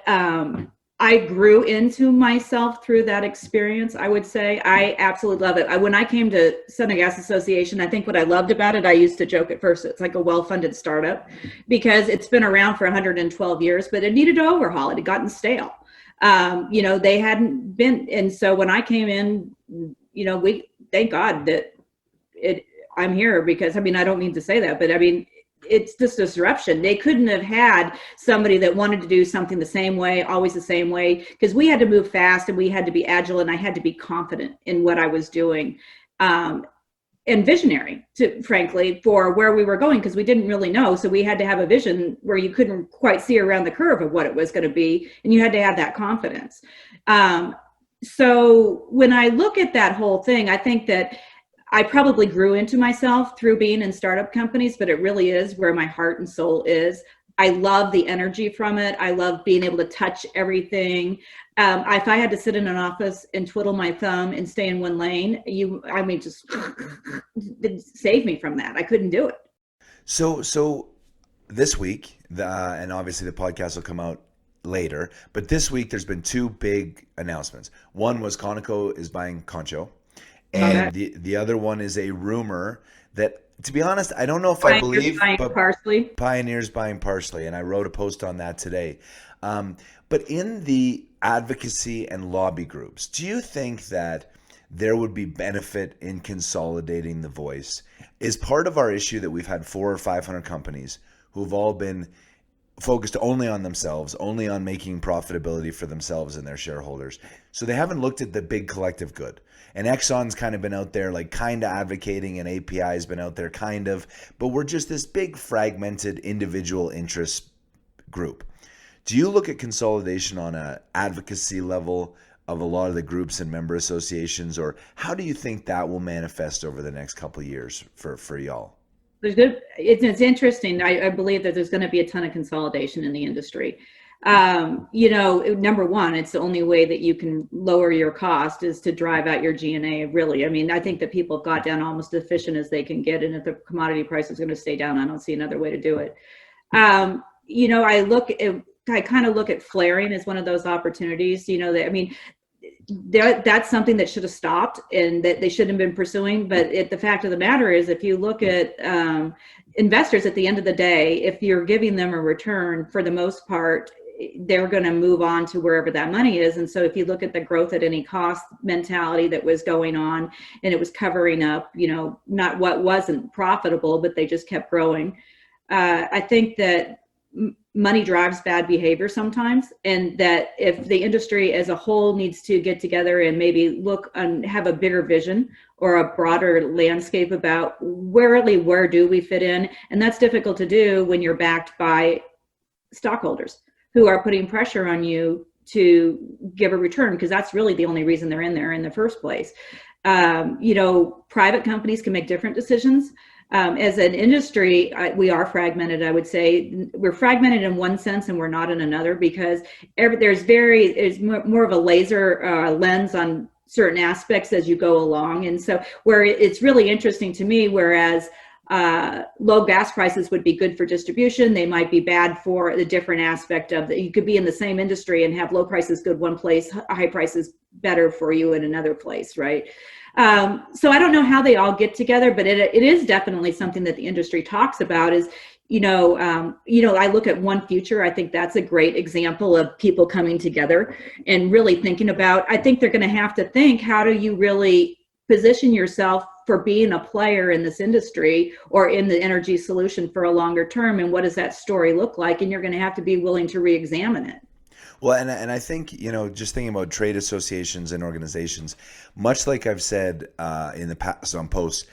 I grew into myself through that experience, I would say. I absolutely love it. When I came to SGASuzanne, I think what I loved about it, I used to joke at first, it's like a well-funded startup because it's been around for 112 years, but it needed to overhaul. It had gotten stale. They hadn't been. And so when I came in, thank God that I'm here because, I don't mean to say that, but it's just disruption. They couldn't have had somebody that wanted to do something the same way, always the same way, because we had to move fast and we had to be agile and I had to be confident in what I was doing. And visionary, frankly, for where we were going, because we didn't really know. So we had to have a vision where you couldn't quite see around the curve of what it was going to be. And you had to have that confidence. So when I look at that whole thing, I think that I probably grew into myself through being in startup companies, but it really is where my heart and soul is. I love the energy from it. I love being able to touch everything. If I had to sit in an office and twiddle my thumb and stay in one lane, just save me from that. I couldn't do it. So this week, and obviously the podcast will come out later, but this week there's been two big announcements. One was Conoco is buying Concho, and the other one is a rumor that, to be honest, I don't know if I believe, but Pioneer's buying Parsley, and I wrote a post on that today. But in the advocacy and lobby groups, do you think that there would be benefit in consolidating the voice? Is part of our issue that we've had 400 or 500 companies who've all been focused only on themselves, only on making profitability for themselves and their shareholders. So they haven't looked at the big collective good. And Exxon's kind of been out there like kind of advocating, and API's been out there kind of, but we're just this big fragmented individual interest group. Do you look at consolidation on a advocacy level of a lot of the groups and member associations, or how do you think that will manifest over the next couple of years for y'all? It's interesting. I believe that there's going to be a ton of consolidation in the industry. Number one, it's the only way that you can lower your cost is to drive out your G&A. Really, I mean, I think that people have got down almost as efficient as they can get, and if the commodity price is going to stay down, I don't see another way to do it. I kind of look at flaring as one of those opportunities. That's something that should have stopped and that they shouldn't have been pursuing. But the fact of the matter is, if you look at investors at the end of the day, if you're giving them a return, for the most part, they're going to move on to wherever that money is. And so if you look at the growth at any cost mentality that was going on, and it was covering up, not what wasn't profitable, but they just kept growing. I think that money drives bad behavior sometimes, and that if the industry as a whole needs to get together and maybe look and have a bigger vision or a broader landscape about where do we fit in, and that's difficult to do when you're backed by stockholders who are putting pressure on you to give a return, because that's really the only reason they're in there in the first place. Private companies can make different decisions. As an industry, we are fragmented. I would say we're fragmented in one sense and we're not in another, because there's more of a laser lens on certain aspects as you go along. And so where it's really interesting to me, whereas low gas prices would be good for distribution, they might be bad for the different aspect of that. You could be in the same industry and have low prices good one place, high prices better for you in another place, right? So I don't know how they all get together, but it is definitely something that the industry talks about is, I look at One Future. I think that's a great example of people coming together and really thinking about, I think they're going to have to think, how do you really position yourself for being a player in this industry or in the energy solution for a longer term? And what does that story look like? And you're going to have to be willing to re-examine it. Well, and I think, just thinking about trade associations and organizations, much like I've said in the past on posts,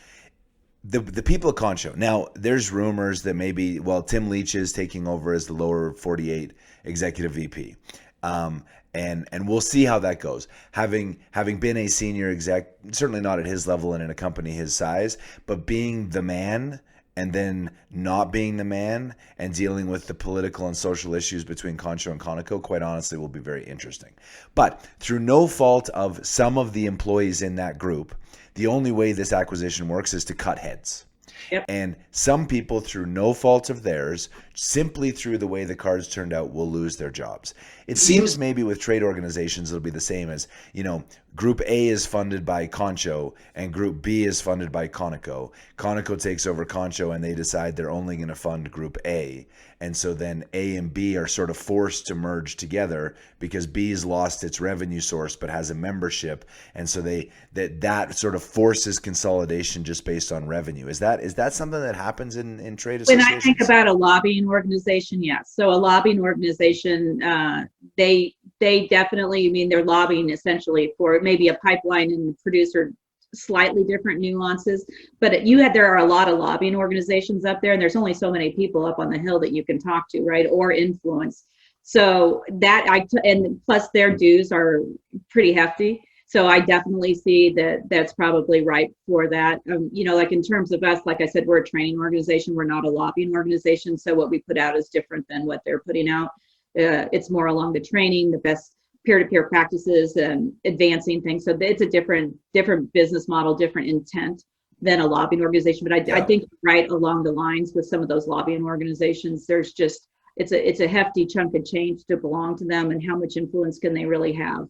the people at Concho. Now, there's rumors that maybe, Tim Leach is taking over as the lower 48 executive VP. And we'll see how that goes. Having been a senior exec, certainly not at his level and in a company his size, but being the man and then not being the man and dealing with the political and social issues between Concho and Conoco, quite honestly, will be very interesting. But through no fault of some of the employees in that group, the only way this acquisition works is to cut heads. Yep. And some people, through no fault of theirs, simply through the way the cards turned out, will lose their jobs. It seems maybe with trade organizations, it'll be the same as, Group A is funded by Concho and Group B is funded by Conoco. Conoco takes over Concho and they decide they're only going to fund Group A. And so then A and B are sort of forced to merge together because B's lost its revenue source but has a membership. And so that sort of forces consolidation just based on revenue. Is that something that happens in trade associations? When I think about a lobbying organization, yes. So a lobbying organization, they definitely, they're lobbying essentially for maybe a pipeline and the producer, slightly different nuances, but there are a lot of lobbying organizations up there, and there's only so many people up on the hill that you can talk to, right, or influence. So and plus their dues are pretty hefty. So I definitely see that that's probably right for that. Like in terms of us, like I said, we're a training organization. We're not a lobbying organization. So what we put out is different than what they're putting out. It's more along the training, the best peer-to-peer practices, and advancing things. So it's a different business model, different intent than a lobbying organization. But I think right along the lines with some of those lobbying organizations, there's just, it's a hefty chunk of change to belong to them, and how much influence can they really have?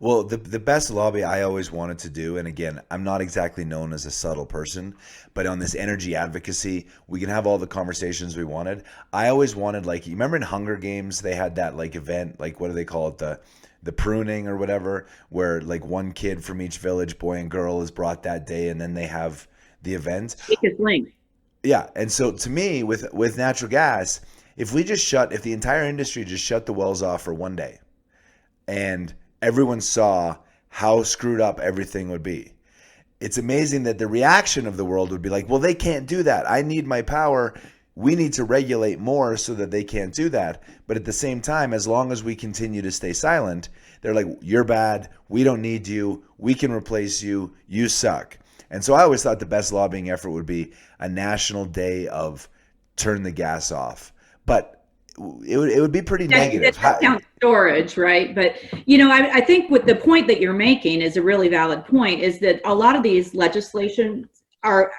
Well, the best lobby I always wanted to do, and again, I'm not exactly known as a subtle person, but on this energy advocacy, we can have all the conversations we wanted. I always wanted, like, you remember in Hunger Games, they had that like event, like what do they call it, the pruning or whatever, where like one kid from each village, boy and girl, is brought that day, and then they have the event. Weakest link. Yeah, and so to me, with natural gas, if the entire industry just shut the wells off for one day, and everyone saw how screwed up everything would be. It's amazing that the reaction of the world would be like, well, they can't do that. I need my power. We need to regulate more so that they can't do that. But at the same time, as long as we continue to stay silent, they're like, you're bad. We don't need you. We can replace you. You suck. And so I always thought the best lobbying effort would be a national day of turn the gas off. But it would be pretty negative. That counts storage, right? But I think with the point that you're making is a really valid point, is that a lot of these legislations are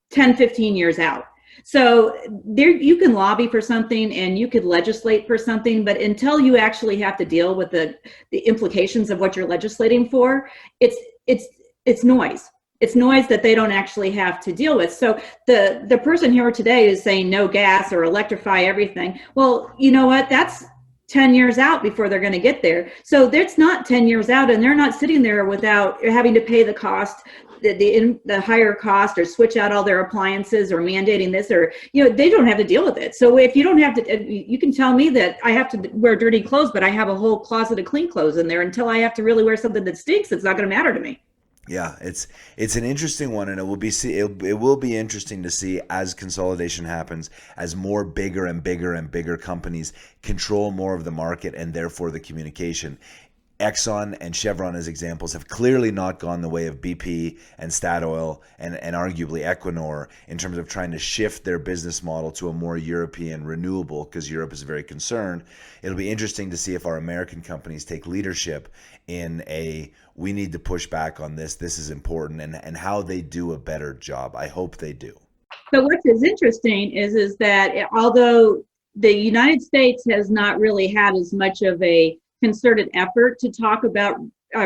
10, 15 years out. So there, you can lobby for something and you could legislate for something, but until you actually have to deal with the implications of what you're legislating for, it's noise. It's noise that they don't actually have to deal with. So the person here today is saying no gas or electrify everything. Well, you know what? That's 10 years out before they're going to get there. So that's not 10 years out, and they're not sitting there without having to pay the cost, the higher cost, or switch out all their appliances, or mandating this, or they don't have to deal with it. So if you don't have to, you can tell me that I have to wear dirty clothes, but I have a whole closet of clean clothes in there. Until I have to really wear something that stinks, it's not going to matter to me. Yeah, it's an interesting one, and it will be interesting to see as consolidation happens, as more bigger and bigger and bigger companies control more of the market and therefore the communication. Exxon and Chevron, as examples, have clearly not gone the way of BP and Statoil and arguably Equinor in terms of trying to shift their business model to a more European renewable, because Europe is very concerned. It'll be interesting to see if our American companies take leadership in we need to push back on this is important, and how they do a better job. I hope they do. But what is interesting is that although the United States has not really had as much of a concerted effort to talk about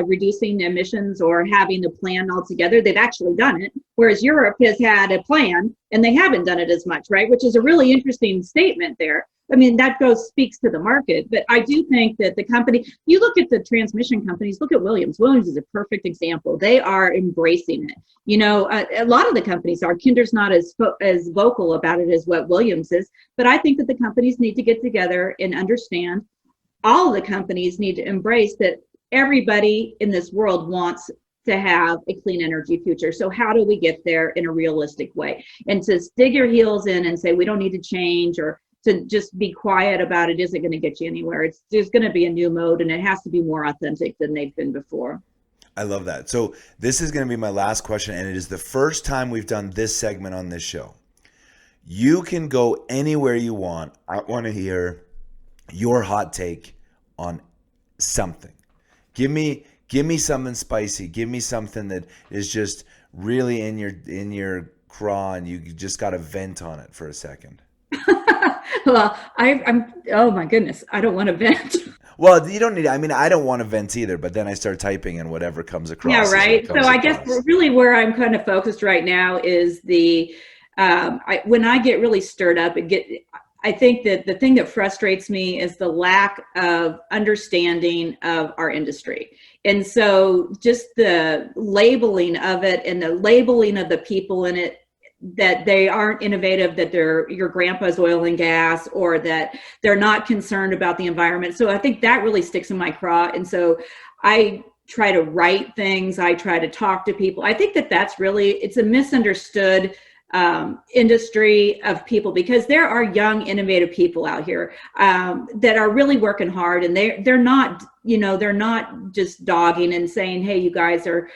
reducing emissions or having a plan altogether, they've actually done it, whereas Europe has had a plan and they haven't done it as much, right? Which is a really interesting statement there. I mean, that speaks to the market. But I do think that the company, you look at the transmission companies, look at Williams. Williams is a perfect example. They are embracing it. A lot of the companies are. Kinder's not as vocal about it as what Williams is. But I think that the companies need to get together and understand, all of the companies need to embrace that everybody in this world wants to have a clean energy future. So how do we get there in a realistic way? And to dig your heels in and say, we don't need to change, or to just be quiet about it isn't going to get you anywhere. There's going to be a new mode, and it has to be more authentic than they've been before. I love that. So this is going to be my last question, and it is the first time we've done this segment on this show. You can go anywhere you want. I want to hear your hot take on something. Give me something spicy. Give me something that is just really in your craw, and you just got to vent on it for a second. Well, I'm oh my goodness, I don't want to vent. Well, you don't need. I mean, I don't want to vent either. But then I start typing, and whatever comes across. Yeah, right. So I guess really where I'm kind of focused right now is when I get really stirred up, I think that the thing that frustrates me is the lack of understanding of our industry. And so just the labeling of it and the labeling of the people in it, that they aren't innovative, that they're your grandpa's oil and gas, or that they're not concerned about the environment. So I think that really sticks in my craw. And so I try to write things. I try to talk to people. I think that that's really, it's a misunderstood industry of people, because there are young, innovative people out here that are really working hard, and they're not, they're not just dogging and saying, hey, you guys are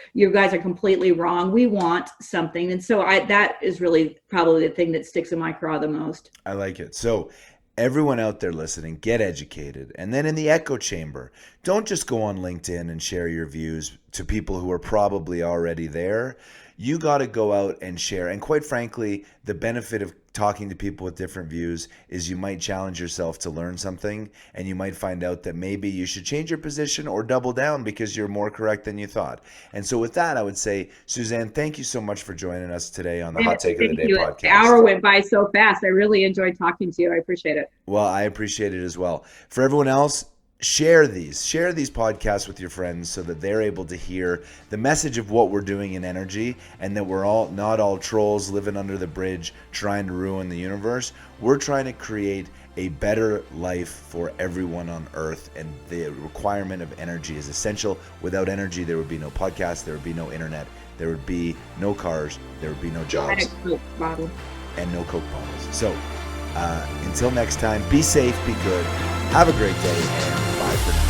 completely wrong. We want something. And so that is really probably the thing that sticks in my craw the most. I like it. So everyone out there listening, get educated. And then in the echo chamber, don't just go on LinkedIn and share your views to people who are probably already there. You got to go out and share. And quite frankly, the benefit of talking to people with different views is you might challenge yourself to learn something, and you might find out that maybe you should change your position or double down because you're more correct than you thought. And so with that, I would say, Suzanne, thank you so much for joining us today on the Hot Take of the Day podcast. The hour went by so fast. I really enjoyed talking to you. I appreciate it. Well, I appreciate it as well. For everyone else, share these podcasts with your friends so that they're able to hear the message of what we're doing in energy, and that we're not all trolls living under the bridge trying to ruin the universe. We're trying to create a better life for everyone on Earth, and the requirement of energy is essential. Without energy, there would be no podcast, there would be no internet, there would be no cars, there would be no jobs, and a Coke bottle. And no Coke bottles. So until next time, be safe, be good, have a great day, and bye for now.